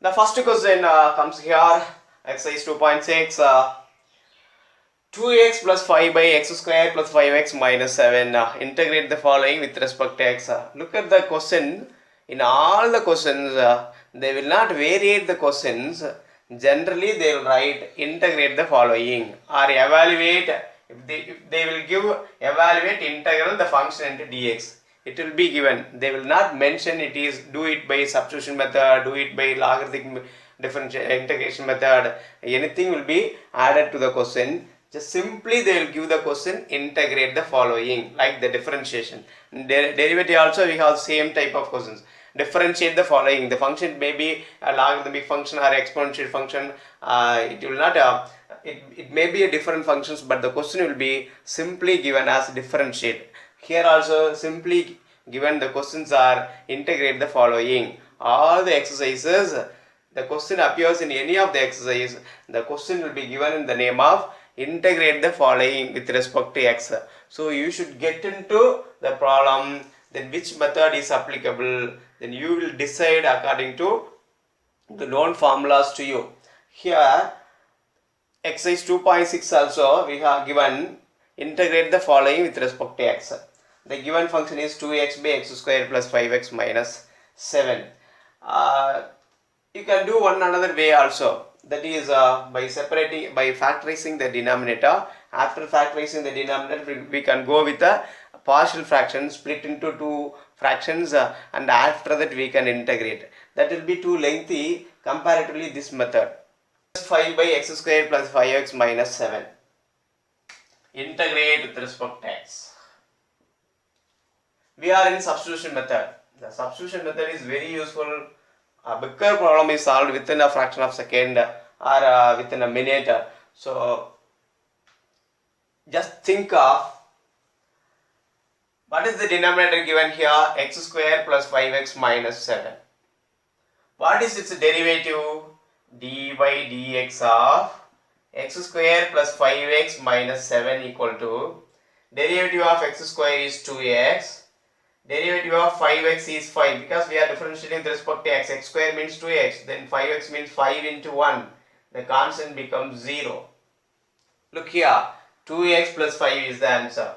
The first question comes here, exercise 2.6, 2x plus 5 by x square plus 5x minus 7. Integrate the following with respect to x. Look at the question. In all the questions, they will not variate the questions. Generally, they will write integrate the following or evaluate. If they will give evaluate integral the function into dx. It will be given. They will not mention it is do it by substitution method, do it by logarithmic differential integration method. Anything will be added to the question. Just simply they will give the question integrate the following, like the differentiation. Derivative also we have same type of questions. Differentiate the following. The function may be a logarithmic function or exponential function. It will not. It may be a different functions, but the question will be simply given as differentiate. Here also simply given the questions are integrate the following. All the exercises, the question appears in any of the exercises, the question will be given in the name of integrate the following with respect to x. So you should get into the problem, then which method is applicable, then you will decide according to the known formulas to you. Here exercise 2.6 also we have given integrate the following with respect to x. The given function is 2x by x square plus 5x minus 7. You can do one another way also, that is by factorizing the denominator. After factorizing the denominator, we can go with a partial fraction, split into two fractions, and after that we can integrate. That will be too lengthy comparatively this method. 5 by x square plus 5x minus 7. Integrate with respect to x. We are in substitution method. The substitution method is very useful. A bigger problem is solved within a fraction of a second or within a minute. So just think of what is the denominator given here, x square plus 5x minus 7. What is its derivative? D by dx of x square plus 5x minus 7 equal to derivative of x square is 2x. Derivative of 5x is 5, because we are differentiating with respect to x. X square means 2x, then 5x means 5 into 1. The constant becomes 0. Look here, 2x plus 5 is the answer.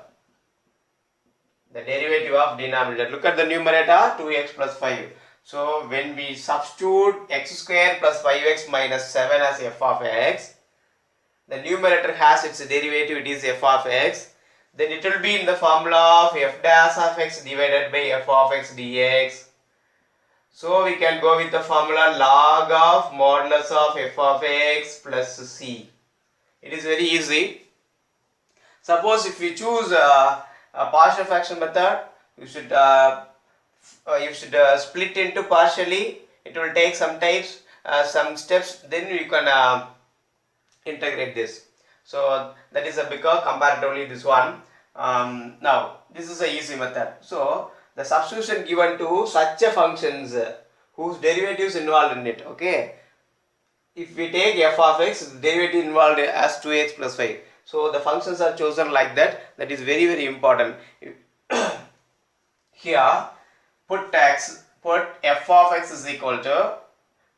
The derivative of denominator. Look at the numerator, 2x plus 5. So when we substitute x square plus 5x minus 7 as f of x, the numerator has its derivative, it is f of x. Then it will be in the formula of f dash of x divided by f of x dx. So we can go with the formula log of modulus of f of x plus c. It is very easy. Suppose if we choose a partial fraction method, you should split into partially. It will take some types, some steps. Then you can integrate this. So that is a bigger comparatively this one. Now this is a easy method. So the substitution given to such a functions whose derivatives involved in it. Okay. If we take f of x, the derivative involved as 2x plus 5. So the functions are chosen like that. That is very, very important. Here put f of x is equal to,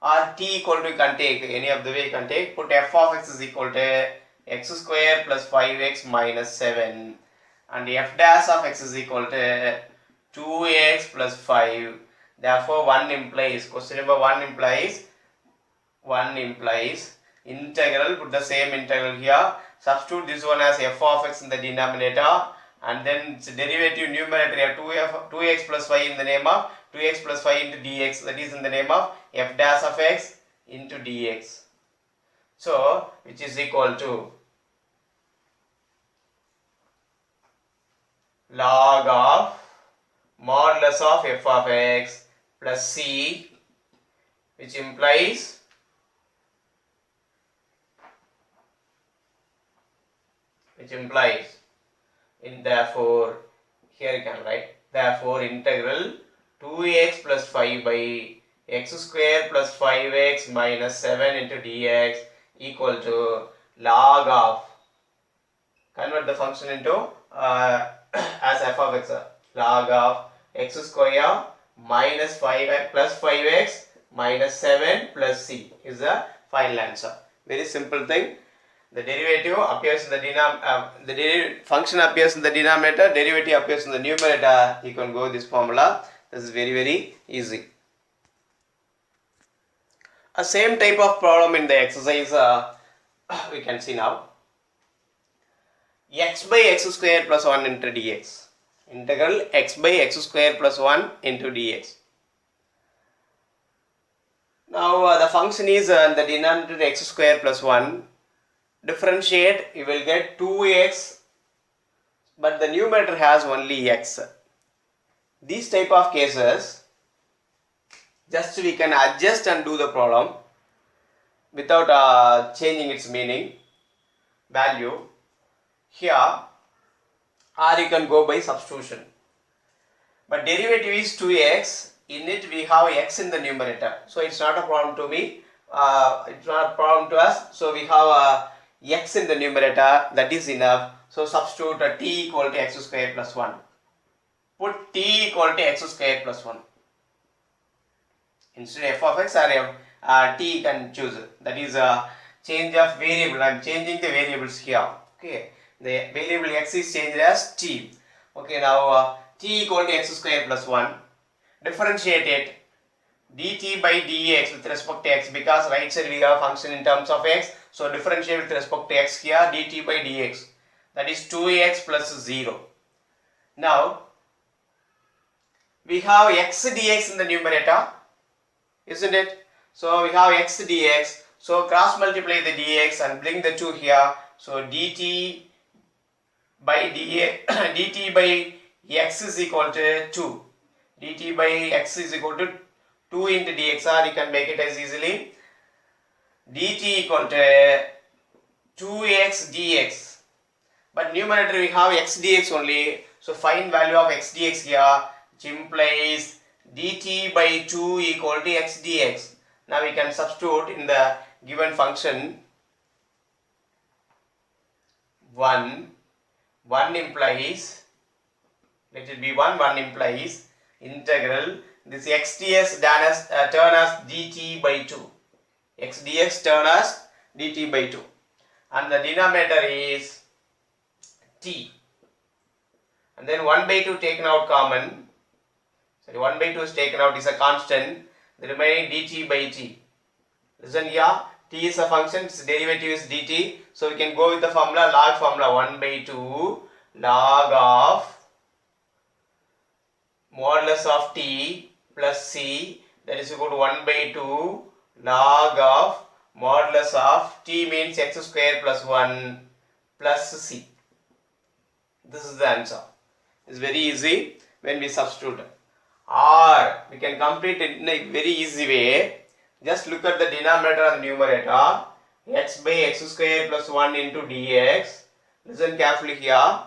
or t equal to, you can take any of the way you can take. Put f of x is equal to x square plus 5x minus 7, and f dash of x is equal to 2x plus 5. Therefore one implies, question number 1 implies integral. Put the same integral here. Substitute this one as f of x in the denominator, and then its derivative numerator 2x plus 5 in the name of 2x plus 5 into dx, that is in the name of f dash of x into dx. So which is equal to log of modulus of f of x plus c, which implies therefore here you can write, therefore integral 2x plus 5 by x square plus 5x minus 7 into dx equal to log of, convert the function into as f of x, log of x square minus 5x plus 5x minus 7 plus c is the final answer. Very simple thing. The derivative appears in the function appears in the denominator, derivative appears in the numerator. You can go with this formula. This is very easy. A same type of problem in the exercise we can see now. X by x square plus 1 into dx. Integral x by x square plus 1 into dx. Now the function is the denominator x square plus 1. Differentiate, you will get 2x, but the numerator has only x. These type of cases, just we can adjust and do the problem without changing its meaning, value here, or you can go by substitution. But derivative is 2x, in it we have x in the numerator, so it's not a problem to me, it's not a problem to us, so we have x in the numerator, that is enough. So substitute t equal to x square plus 1. Put t equal to x square plus 1. Instead of f of x or t you can choose. That is a change of variable. I am changing the variables here. Okay, the variable x is changed as t. Okay, now t equal to x square plus 1. Differentiate it. dt by dx with respect to x, because right side we have function in terms of x, so differentiate with respect to x here, dt by dx, that is 2x plus 0. Now we have x dx in the numerator, isn't it? So we have x dx, so cross multiply the dx and bring the 2 here, so dt by dx dt by x is equal to 2, dt by x is equal to 2 into dx, or you can make it as easily dt equal to 2x dx, but numerator we have x dx only, so find value of x dx here, which implies dt by 2 equal to x dx. Now we can substitute in the given function. 1 implies, let it be 1 implies integral this x dx turn as dt by 2, x dx turn as dt by 2, and the denominator is t, and then 1 by 2 taken out common, sorry 1 by 2 is taken out, is a constant, the remaining dt by t. Listen here, t is a function, its derivative is dt, so we can go with the formula, log formula, 1 by 2 log of modulus of t plus c, that is equal to 1 by 2 log of modulus of t means x square plus 1 plus c. This is the answer. It's very easy when we substitute. Or we can complete it in a very easy way. Just look at the denominator and numerator, x by x square plus 1 into dx. Listen carefully here.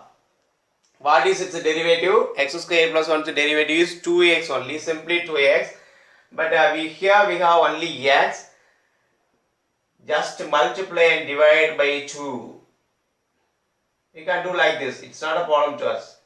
What is its derivative? X square plus 1's derivative is 2x only, simply 2x. But here we have only x. Just multiply and divide by 2. We can do like this. It's not a problem to us.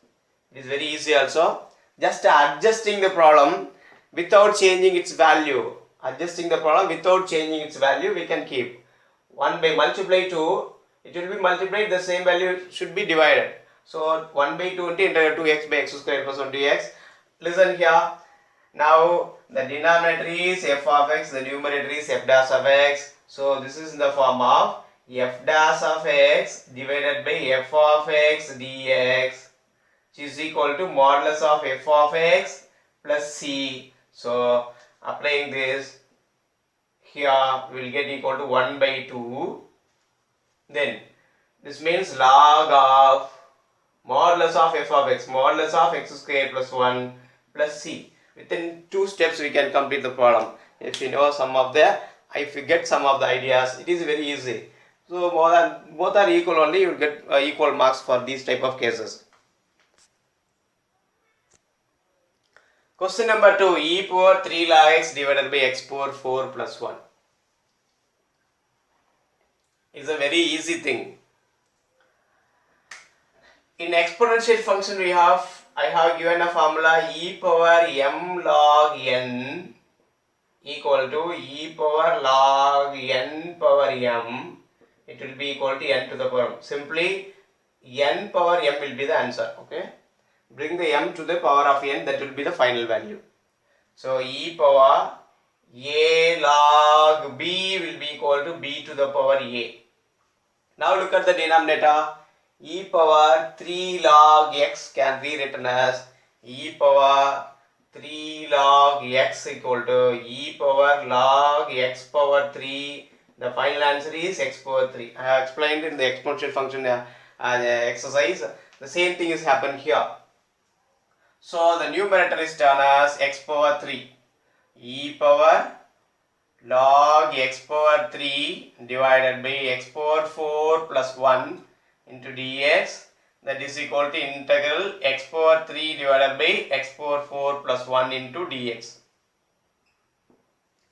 It is very easy also. Just adjusting the problem without changing its value. Adjusting the problem without changing its value, we can keep. 1 by multiply 2, it will be multiplied, the same value should be divided. So 1 by 2 into integral 2x by x square plus 1 dx. Listen here. Now the denominator is f of x, the numerator is f dash of x. So this is in the form of f dash of x divided by f of x dx, which is equal to modulus of f of x plus c. So applying this here, we will get equal to 1 by 2. Then this means log of modulus of f of x, modulus of x square plus 1 plus c. Within 2 steps we can complete the problem. If you know some of the, if you get some of the ideas, it is very easy. So both are equal only, you will get equal marks for these type of cases. Question number 2, e power 3 log x divided by x power 4 plus 1. Is a very easy thing. In exponential function I have given a formula e power m log n equal to e power log n power m. It will be equal to n to the power. Simply n power m will be the answer. Okay. Bring the m to the power of n, that will be the final value. So e power a log b will be equal to b to the power a. Now look at the denominator. E power 3 log x can be written as e power 3 log x equal to e power log x power 3. The final answer is x power 3. I have explained in the exponential function exercise. The same thing is happened here. So the numerator is done as x power 3. E power log x power 3 divided by x power 4 plus 1 into dx, that is equal to integral x power 3 divided by x power 4 plus 1 into dx.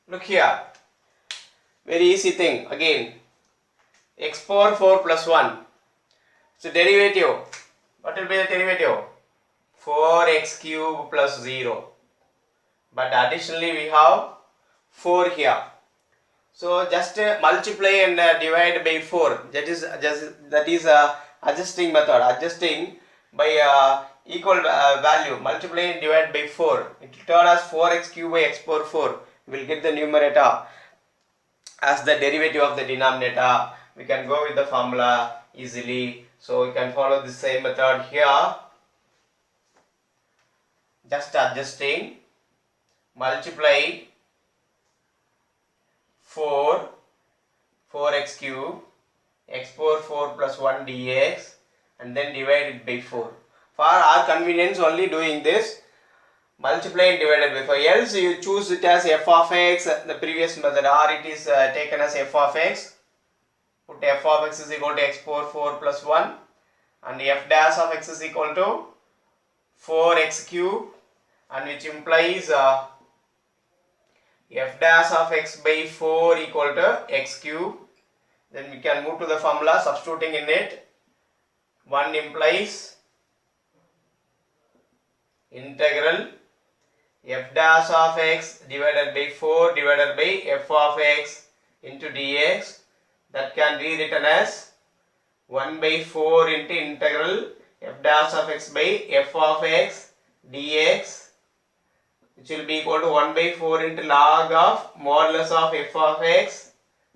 Look here, very easy thing again. X power 4 plus 1, so derivative, what will be the derivative? 4x cube plus 0, but additionally we have 4 here. So just multiply and divide by 4. That is adjusting method. Adjusting by equal value. Multiply and divide by 4. It will turn as 4x cube by x power 4. We will get the numerator as the derivative of the denominator. We can go with the formula easily. So we can follow the same method here. Just adjusting, multiply 4x cube x power 4 plus 1 dx and then divide it by 4. For our convenience only doing this, multiply and divided by 4. Else you choose it as f of x, the previous method, or it is taken as f of x. Put f of x is equal to x power 4 plus 1 and f dash of x is equal to 4x cube, and which implies f dash of x by 4 equal to x cube. Then we can move to the formula substituting in it. 1 implies integral f dash of x divided by 4 divided by f of x into dx, that can be written as 1 by 4 into integral f dash of x by f of x dx, which will be equal to 1 by 4 into log of modulus of f of x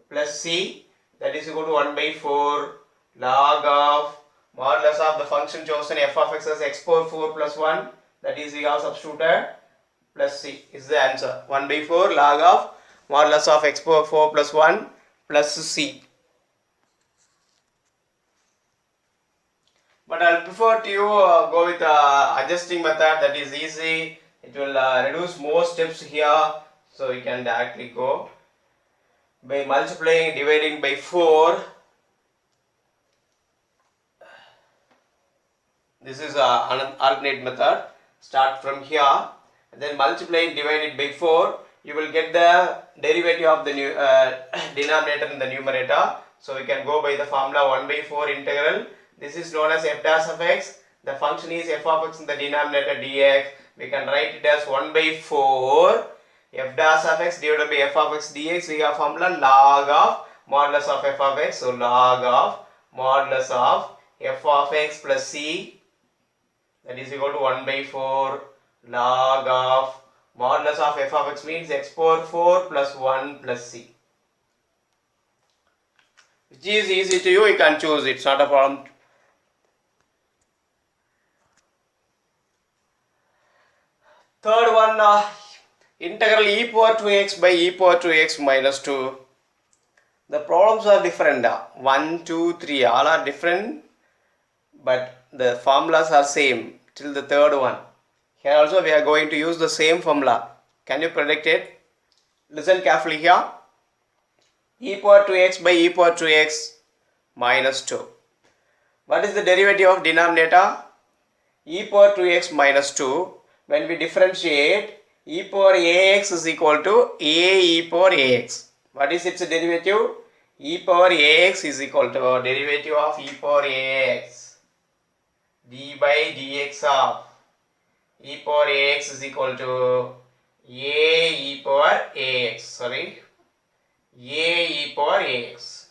plus c, that is equal to 1 by 4 log of modulus of the function chosen f of x as x power 4 plus 1, that is we have substituted, plus c is the answer. 1 by 4 log of modulus of x power 4 plus 1 plus c. But I will prefer to you go with adjusting method, that is easy. It will reduce more steps here, so you can directly go by multiplying, dividing by 4. This is an alternate method. Start from here and then multiply and divide it by 4. You will get the derivative of the denominator in the numerator. So we can go by the formula 1 by 4 integral. This is known as f dash of x. The function is f of x in the denominator dx. We can write it as 1 by 4 f dash of x divided by f of x dx. We have formula log of modulus of f of x. So log of modulus of f of x plus c, that is equal to 1 by 4 log of modulus of f of x means x power 4 plus 1 plus c. Which is easy to you can choose, it's not a problem. Third one, integral e power 2x by e power 2x minus 2. The problems are different. 1, 2, 3 all are different, but the formulas are same till the third one. Here also we are going to use the same formula. Can you predict it? Listen carefully here. E power 2x by e power 2x minus 2. What is the derivative of denominator? E power 2x minus 2. When we differentiate, e power ax is equal to a e power ax. What is its derivative? E power ax is equal to derivative of e power ax. D by dx of e power ax is equal to a e power ax, sorry, a e power ax.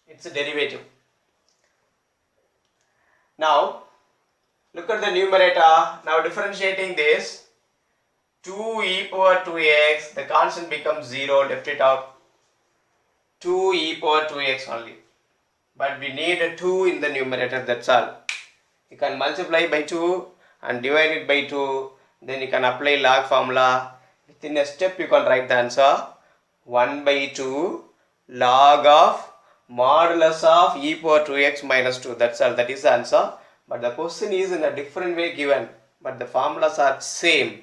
It's a derivative. Now look at the numerator. Now differentiating this, 2 e power 2x, the constant becomes 0, left it out. 2 e power 2x only. But we need a 2 in the numerator, that's all. You can multiply by 2 and divide it by 2. Then you can apply log formula. Within a step you can write the answer. 1 by 2 log of modulus of e power 2x minus 2. That's all. That is the answer. But the question is in a different way given. But the formulas are same.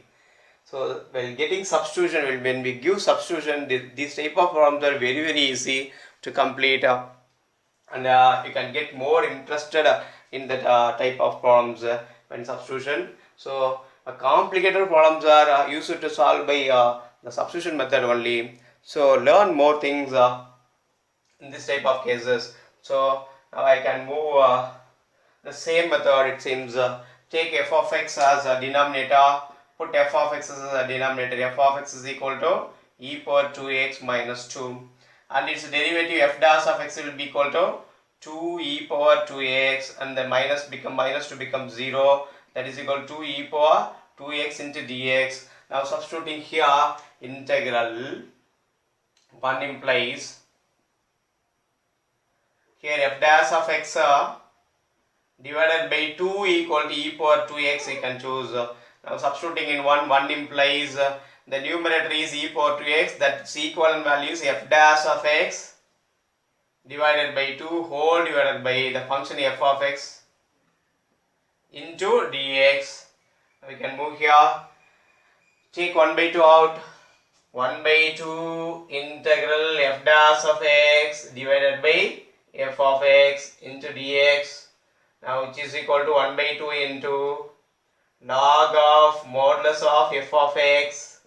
So while getting substitution, when we give substitution, these type of problems are very easy to complete. And you can get more interested in that type of problems when substitution. So complicated problems are used to solve by the substitution method only. So learn more things in this type of cases. So now I can move the same method. It seems take f of x as a denominator, put f of x as a denominator. F of x is equal to e power 2x minus 2, and its derivative f dash of x will be equal to 2 e power 2x, and the minus to become 0, that is equal to 2 e power 2x into dx. Now substituting here, integral 1 implies here f dash of x divided by 2 equal to e power 2x you can choose. Now substituting in 1 implies the numerator is e power 2x, that's equivalent value is f dash of x divided by 2 whole divided by the function f of x into dx. We can move here, take 1 by 2 out, 1 by 2 integral f dash of x divided by f of x into dx. Now which is equal to 1 by 2 into log of modulus of f of x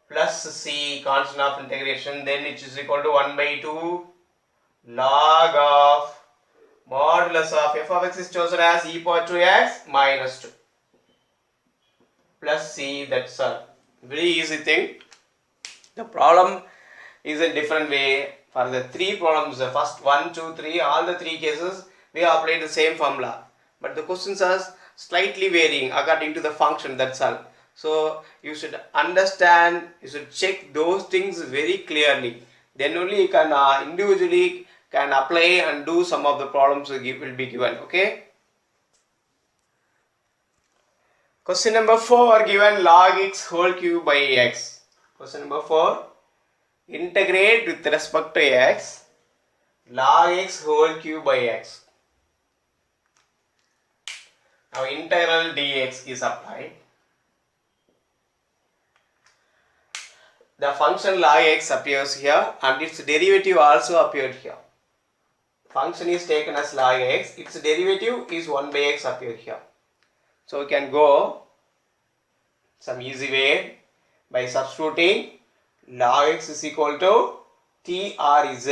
plus c, constant of integration, then it is equal to 1 by 2 log of modulus of f of x is chosen as e power 2x minus 2 plus c. That's all. Very easy thing. The problem is a different way. For the three problems, the first 1, 2, 3, all the three cases we have applied the same formula, but the questions are slightly varying according to the function, that's all. So you should understand, you should check those things very clearly, then only you can individually can apply and do some of the problems will be given. Okay, question number 4, given log x whole cube by x. Question number 4, integrate with respect to x log x whole cube by x. Now integral dx is applied. The function log x appears here and its derivative also appeared here. Function is taken as log x, its derivative is 1 by x appeared here. So we can go some easy way by substituting log x is equal to t r z,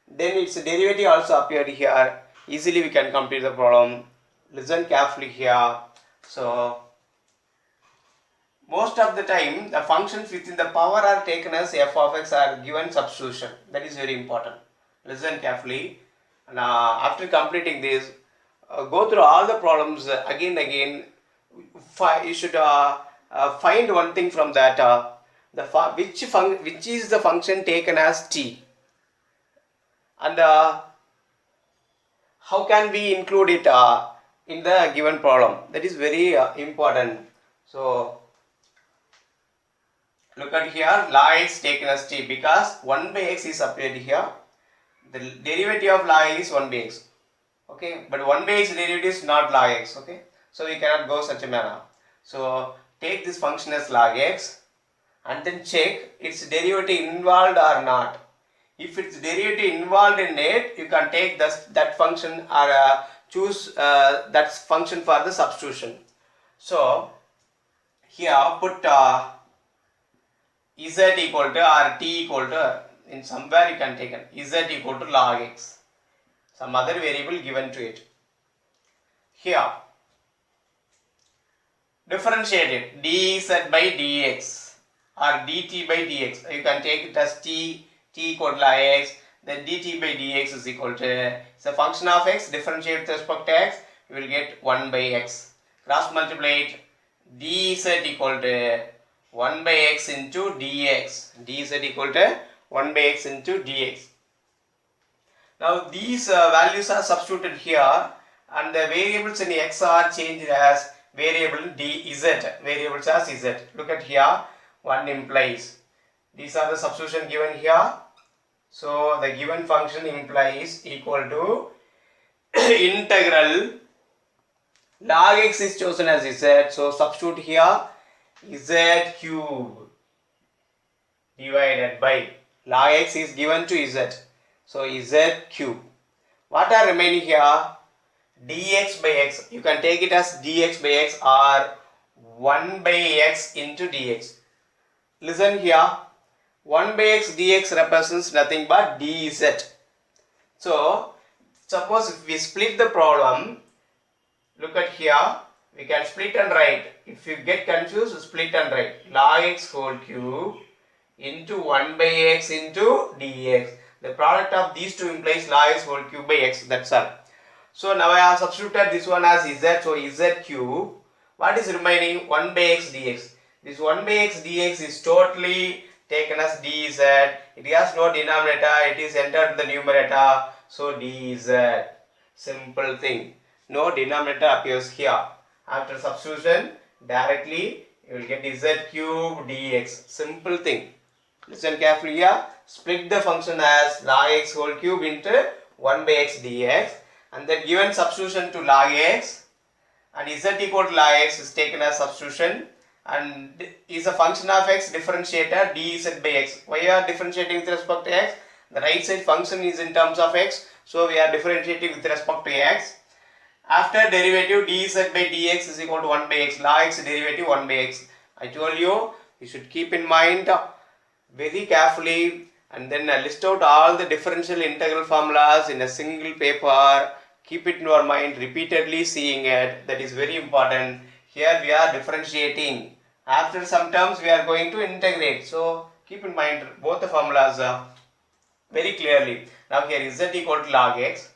then its derivative also appeared here. Easily we can complete the problem. Listen carefully here. So most of the time the functions within the power are taken as f of x are given substitution. That is very important. Listen carefully. And after completing this, go through all the problems again. You should find one thing from that. Which is the function taken as t, and how can we include it in the given problem. That is very important. So look at here, log x taken as t because 1 by x is appeared here. The derivative of log x is 1 by x. Okay, but 1 by x derivative is not log x. Okay, so we cannot go such a manner. So take this function as log x and then check its derivative involved or not. If its derivative involved in it, you can take that function or choose that function for the substitution. So here put z equal to or t equal to, in somewhere you can take it, z equal to log x, some other variable given to it. Here differentiate it, dz by dx or dt by dx. You can take it as t equal to x, then dt by dx is equal to, it's a function of x, differentiate with respect to x, you will get 1 by x. Cross multiply it, dz equal to 1 by x into dx, dz equal to 1 by x into dx. Now these values are substituted here and the variables in x are changed as variable dz, variables as z. Look at here, 1 implies. These are the substitution given here. So the given function implies equal to integral log x is chosen as z. So substitute here z cube divided by log x is given to z. So z cube. What are remaining here? Dx by x. You can take it as dx by x or 1 by x into dx. Listen here. 1 by x dx represents nothing but dz. So suppose if we split the problem, look at here, we can split and write. If you get confused, split and write. Log x whole cube into 1 by x into dx. The product of these two implies log x whole cube by x. That's all. So now I have substituted this one as z. So z cube. What is remaining? 1 by x dx. This 1 by x dx is totally taken as dz. It has no denominator. It is entered in the numerator. So dz. Simple thing. No denominator appears here. After substitution, directly you will get z cube dx. Simple thing. Listen carefully here. Split the function as log x whole cube into 1 by x dx. And then given substitution to log x and z equal to log x is taken as substitution and is a function of x differentiator dz by x. Why you are differentiating with respect to x? The right side function is in terms of x, so we are differentiating with respect to x. After derivative dz by dx is equal to 1 by x, log x derivative 1 by x. I told you should keep in mind very carefully and then list out all the differential integral formulas in a single paper. Keep it in your mind, repeatedly seeing it. That is very important. Here we are differentiating. After some terms we are going to integrate. So keep in mind both the formulas very clearly. Now here is z equal to log x.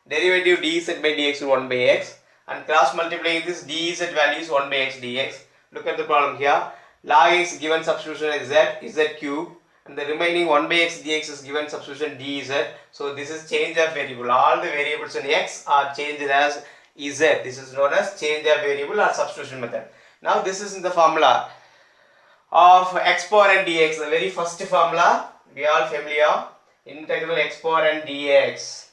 Derivative dz by dx is 1 by x. And cross multiplying this dz value is 1 by x dx. Look at the problem here. Log x given substitution is z cube. And the remaining 1 by x dx is given substitution dz. So this is change of variable. All the variables in x are changed as z. This is known as change of variable or substitution method. Now this is in the formula of x power n dx. The very first formula we are all familiar. Integral x power n dx.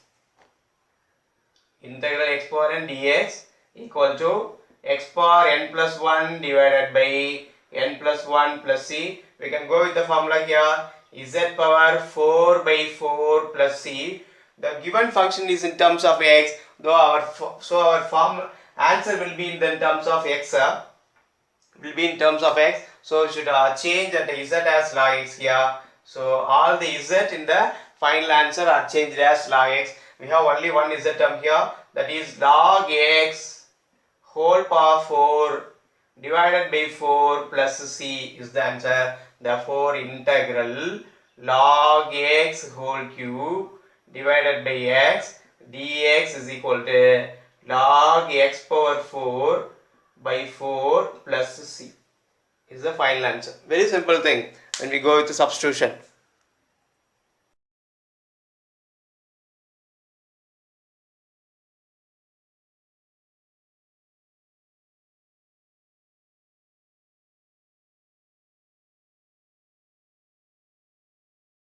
Integral x power n dx equal to x power n plus 1 divided by n plus 1 plus c. We can go with the formula here, z power 4 by 4 plus c. The given function is in terms of x, though our form answer will be in the terms of x. Will be in terms of x. So we should change that z as log x here. So all the z in the final answer are changed as log x. We have only one z term here, that is log x whole power 4 divided by 4 plus c is the answer. Therefore integral log x whole cube divided by x dx is equal to log x power 4 by 4 plus c is the final answer. Very simple thing when we go with the substitution.